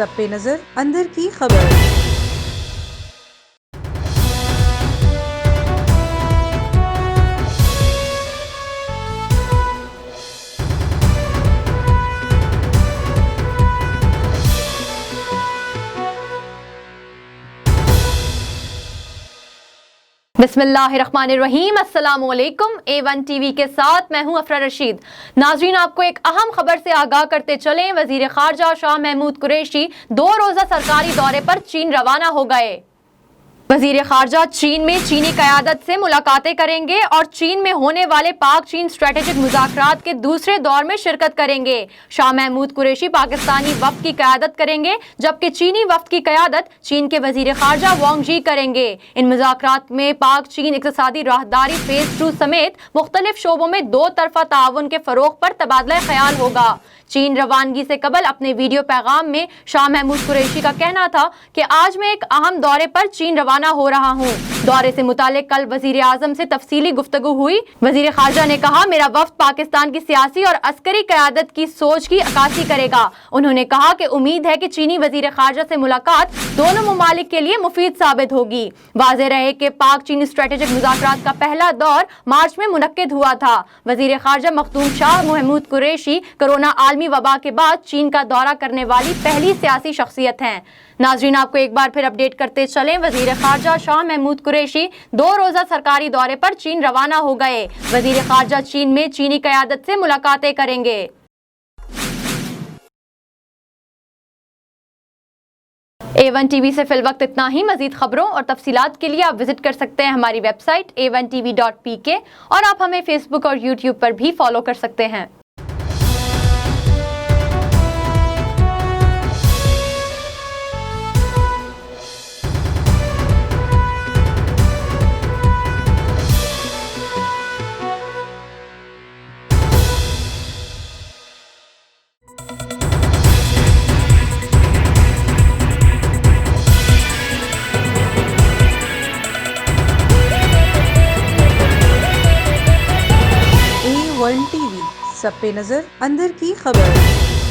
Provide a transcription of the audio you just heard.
सब पे नजर अंदर की खबर। बिस्मिल्लाहिर्रहमानिर्रहीम। अस्सलामुअलैकुम। A1 टीवी के साथ मैं हूं अफरा रशीद। नाजरीन, आपको एक अहम खबर से आगाह करते चलें। वजीर खारजा शाह महमूद कुरैशी 2 रोजा सरकारी दौरे पर चीन रवाना हो गए। वजीर खारजा चीन में चीनी क़यादत से मुलाकातें करेंगे और चीन में होने वाले पाक चीन स्ट्रेटेजिक मुज़ाकरात के दूसरे दौर में शिरकत करेंगे। शाह महमूद कुरैशी पाकिस्तानी वफ्द की क़यादत करेंगे, जबकि चीनी वफ्द की क़यादत चीन के वजीर खारजा वांग जी करेंगे। इन मुज़ाकरात में पाक चीन इक़्तिसादी राहदारी फ़ेज़ 2 समेत मुख्तलिफ शोबों में 2 तरफ़ा ताउन के फ़रोग़ पर तबादला ख्याल होगा। चीन रवानगी से कबल अपने वीडियो पैगाम में शाह महमूद कुरैशी का कहना था कि आज मैं एक अहम दौरे पर चीन रवाना हो रहा हूँ। दौरे से मुतालिक कल वजीर आज़म से तफसीली गुफ्तगू हुई। वजीर खारजा ने कहा, मेरा वफ्द पाकिस्तान की सियासी और अस्करी क़यादत की सोच की अक्कासी करेगा। उन्होंने कहा कि उम्मीद है कि चीनी वजीर खारजा से मुलाकात दोनों ममालिक के लिए मुफीद साबित होगी। वाज़ेह रहे कि पाक चीनी स्ट्रेटेजिक मुज़ाकरात का पहला दौर मार्च में मुनक्किद हुआ था। वजीर खारजा मखदूम शाह महमूद कुरैशी कोरोना आलमी वबा के बाद चीन का दौरा करने वाली पहली सियासी शख्सियत हैं। नाजरीन, आपको एक बार फिर अपडेट करते चलें। वजीर खारजा शाह महमूद कुरैशी 2 रोजा सरकारी दौरे पर चीन रवाना हो गए। वजीर खारजा चीन में चीनी क़यादत से मुलाकातें करेंगे। A1 टीवी से फिलवक्त इतना ही। मजीद खबरों और तफसीलात के लिए आप विजिट कर सकते हैं हमारी वेबसाइट a1tv.pk और आप हमें फेसबुक और यूट्यूब पर भी फॉलो कर सकते हैं। A1 टीवी सब पे नजर अंदर की खबर।